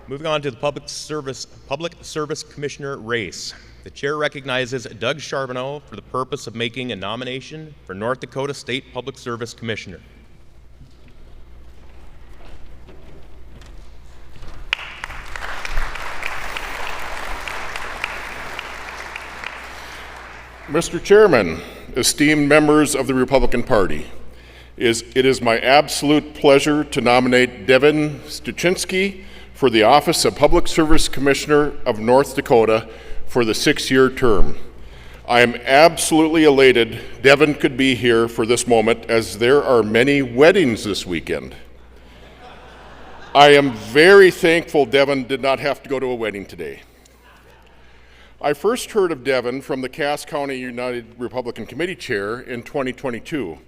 Moving on to the Public Service Commissioner race. The chair recognizes Doug Sharbono for the purpose of making a nomination for North Dakota State Public Service Commissioner. Mr. Chairman, esteemed members of the Republican Party, it is my absolute pleasure to nominate Devin Styczynski for the office of Public Service Commissioner of North Dakota for the 6-year term. I am absolutely elated Devin could be here for this moment, as there are many weddings this weekend. I am very thankful Devin did not have to go to a wedding today. I first heard of Devin from the Cass County United Republican Committee Chair in 2022.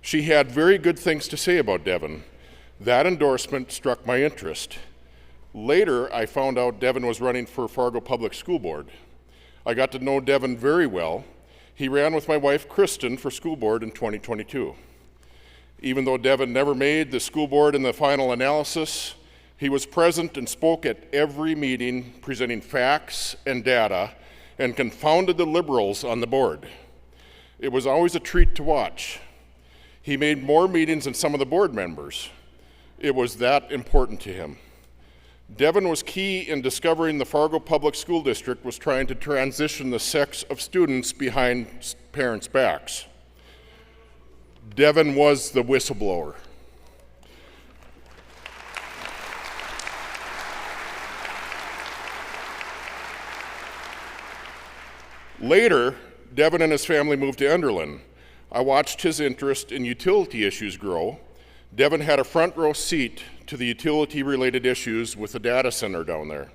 She had very good things to say about Devin. That endorsement struck my interest. Later, I found out Devin was running for Fargo Public School Board. I got to know Devin very well. He ran with my wife, Kristen, for school board in 2022. Even though Devin never made the school board in the final analysis, he was present and spoke at every meeting, presenting facts and data, and confounded the liberals on the board. It was always a treat to watch. He made more meetings than some of the board members. It was that important to him. Devin was key in discovering the Fargo Public School District was trying to transition the sex of students behind parents' backs. Devin was the whistleblower. Later, Devin and his family moved to Enderlin. I watched his interest in utility issues grow. Devin had a front row seat to the utility-related issues with the data center down there.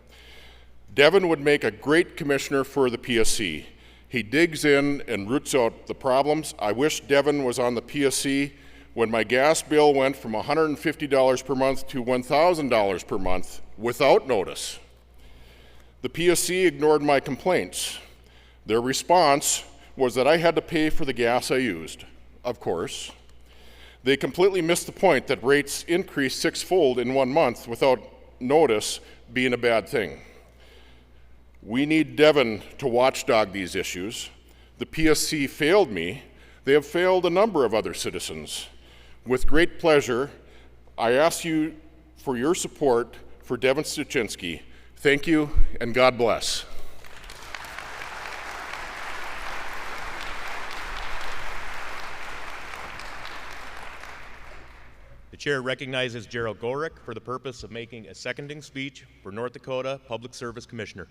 Devin would make a great commissioner for the PSC. He digs in and roots out the problems. I wish Devin was on the PSC when my gas bill went from $150 per month to $1,000 per month without notice. The PSC ignored my complaints. Their response was that I had to pay for the gas I used, of course. They completely missed the point that rates increased 6-fold in 1 month without notice being a bad thing. We need Devin to watchdog these issues. The PSC failed me. They have failed a number of other citizens. With great pleasure, I ask you for your support for Devin Styczynski. Thank you, and God bless. The chair recognizes Jerol Gohrick for the purpose of making a seconding speech for North Dakota Public Service Commissioner.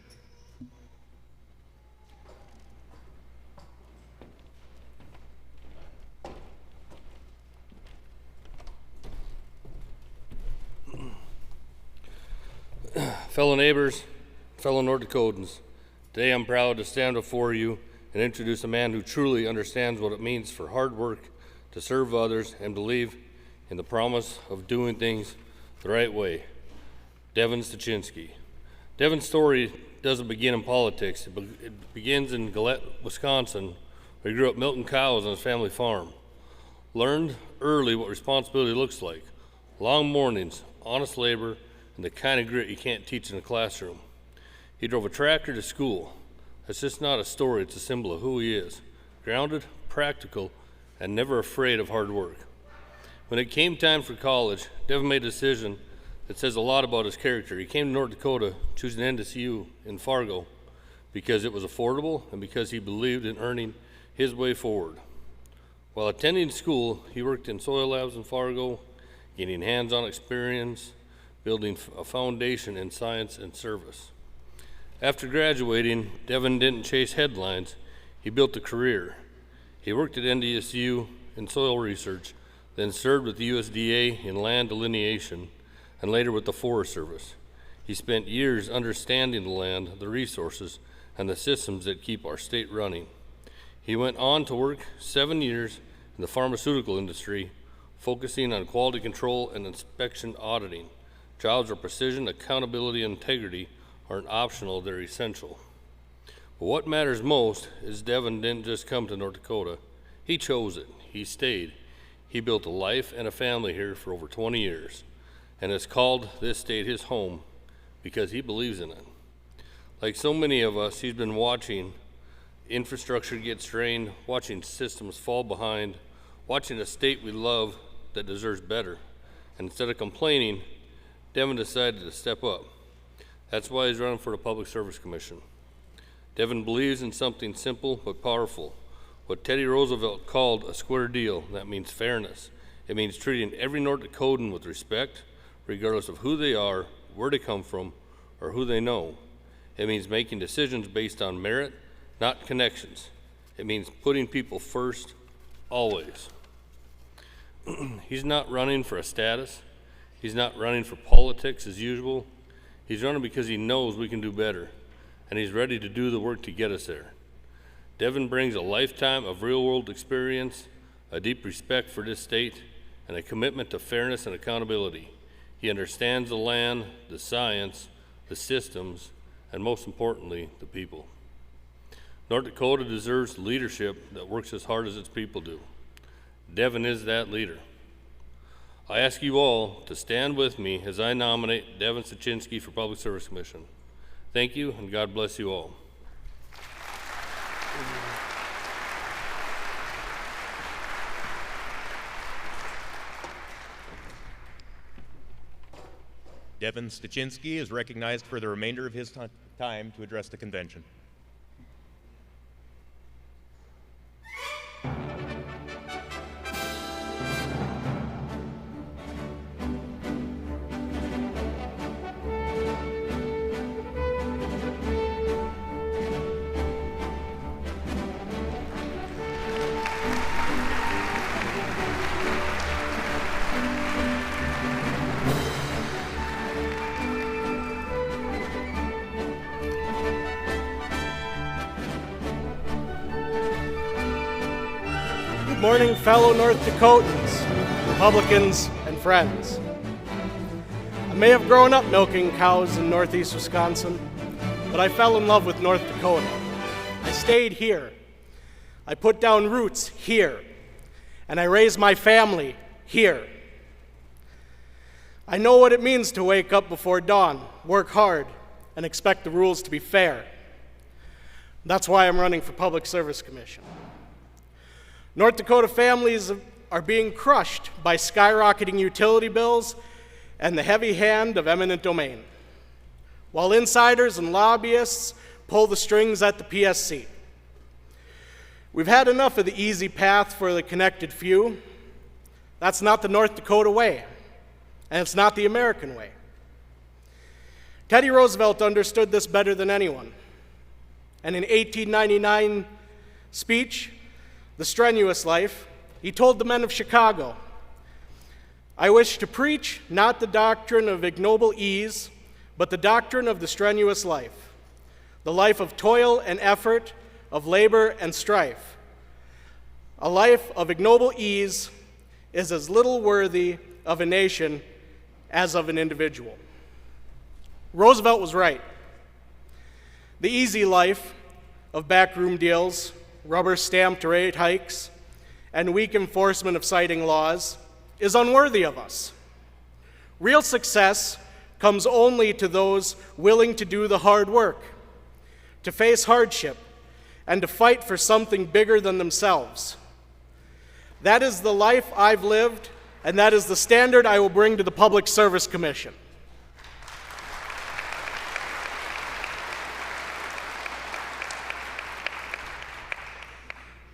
Fellow neighbors, fellow North Dakotans, today I'm proud to stand before you and introduce a man who truly understands what it means for hard work, to serve others, and believe in the promise of doing things the right way. Devin Styczynski. Devin's story doesn't begin in politics. It begins in Gillette, Wisconsin, where he grew up milking cows on his family farm. Learned early what responsibility looks like. Long mornings, honest labor, and the kind of grit you can't teach in a classroom. He drove a tractor to school. That's just not a story, it's a symbol of who he is. Grounded, practical, and never afraid of hard work. When it came time for college, Devin made a decision that says a lot about his character. He came to North Dakota, choosing NDGOP in Fargo because it was affordable and because he believed in earning his way forward. While attending school, he worked in soil labs in Fargo, gaining hands-on experience, building a foundation in science and service. After graduating, Devin didn't chase headlines, he built a career. He worked at NDSU in soil research, then served with the USDA in land delineation, and later with the Forest Service. He spent years understanding the land, the resources, and the systems that keep our state running. He went on to work 7 years in the pharmaceutical industry, focusing on quality control and inspection auditing. Jobs where precision, accountability, and integrity aren't optional, they're essential. But what matters most is Devin didn't just come to North Dakota. He chose it, he stayed. He built a life and a family here for over 20 years and has called this state his home because he believes in it. Like so many of us, he's been watching infrastructure get strained, watching systems fall behind, watching a state we love that deserves better. And instead of complaining, Devin decided to step up. That's why he's running for the Public Service Commission. Devin believes in something simple but powerful, what Teddy Roosevelt called a square deal. That means fairness. It means treating every North Dakotan with respect, regardless of who they are, where they come from, or who they know. It means making decisions based on merit, not connections. It means putting people first, always. He's not running for a status. He's not running for politics as usual. He's running because he knows we can do better, and he's ready to do the work to get us there. Devin brings a lifetime of real-world experience, a deep respect for this state, and a commitment to fairness and accountability. He understands the land, the science, the systems, and most importantly, the people. North Dakota deserves leadership that works as hard as its people do. Devin is that leader. I ask you all to stand with me as I nominate Devin Styczynski for Public Service Commission. Thank you, and God bless you all. Devin Styczynski is recognized for the remainder of his time to address the convention. Good morning, fellow North Dakotans, Republicans, and friends. I may have grown up milking cows in northeast Wisconsin, but I fell in love with North Dakota. I stayed here. I put down roots here, and I raised my family here. I know what it means to wake up before dawn, work hard, and expect the rules to be fair. That's why I'm running for Public Service Commission. North Dakota families are being crushed by skyrocketing utility bills and the heavy hand of eminent domain, while insiders and lobbyists pull the strings at the PSC. We've had enough of the easy path for the connected few. That's not the North Dakota way, and it's not the American way. Teddy Roosevelt understood this better than anyone, and in 1899 speech, The Strenuous Life, he told the men of Chicago, "I wish to preach not the doctrine of ignoble ease, but the doctrine of the strenuous life, the life of toil and effort, of labor and strife. A life of ignoble ease is as little worthy of a nation as of an individual." Roosevelt was right. The easy life of backroom deals, rubber-stamped rate hikes, and weak enforcement of citing laws is unworthy of us. Real success comes only to those willing to do the hard work, to face hardship, and to fight for something bigger than themselves. That is the life I've lived, and that is the standard I will bring to the Public Service Commission.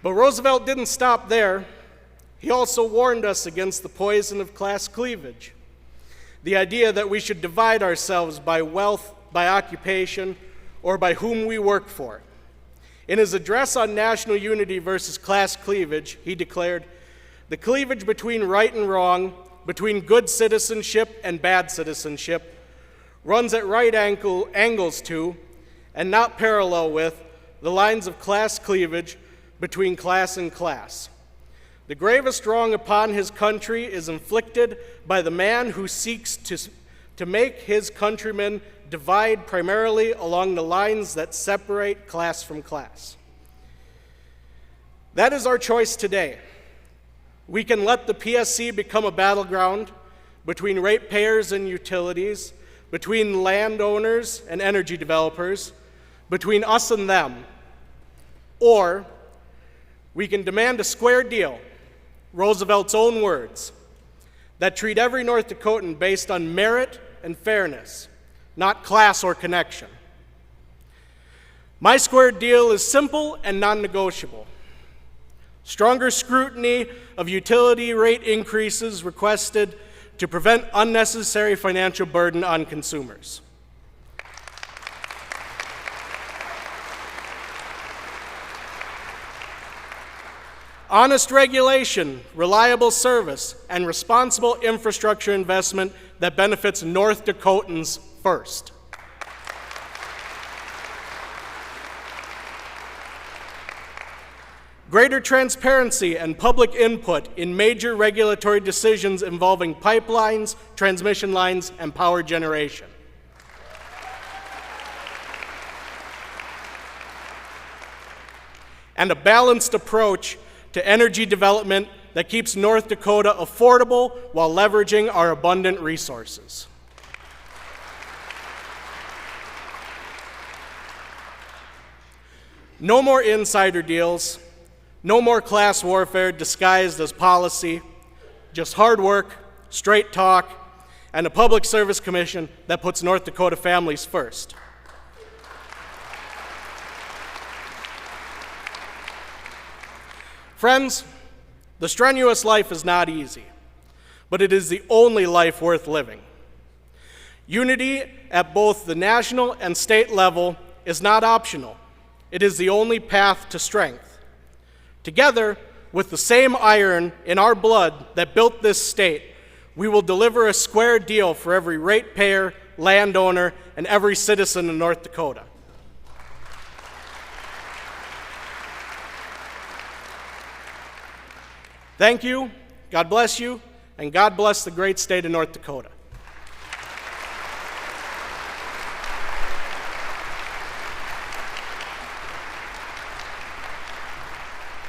But Roosevelt didn't stop there. He also warned us against the poison of class cleavage, the idea that we should divide ourselves by wealth, by occupation, or by whom we work for. In his address on national unity versus class cleavage, he declared, "The cleavage between right and wrong, between good citizenship and bad citizenship, runs at right angles to, and not parallel with, the lines of class cleavage between class and class. The gravest wrong upon his country is inflicted by the man who seeks to make his countrymen divide primarily along the lines that separate class from class." That is our choice today. We can let the PSC become a battleground between ratepayers and utilities, between landowners and energy developers, between us and them. Or we can demand a square deal, Roosevelt's own words, that treat every North Dakotan based on merit and fairness, not class or connection. My square deal is simple and non-negotiable. Stronger scrutiny of utility rate increases requested to prevent unnecessary financial burden on consumers. Honest regulation, reliable service, and responsible infrastructure investment that benefits North Dakotans first. Greater transparency and public input in major regulatory decisions involving pipelines, transmission lines, and power generation. And a balanced approach to energy development that keeps North Dakota affordable while leveraging our abundant resources. No more insider deals, no more class warfare disguised as policy, just hard work, straight talk, and a public service commission that puts North Dakota families first. Friends, the strenuous life is not easy, but it is the only life worth living. Unity at both the national and state level is not optional. It is the only path to strength. Together, with the same iron in our blood that built this state, we will deliver a square deal for every ratepayer, landowner, and every citizen in North Dakota. Thank you, God bless you, and God bless the great state of North Dakota.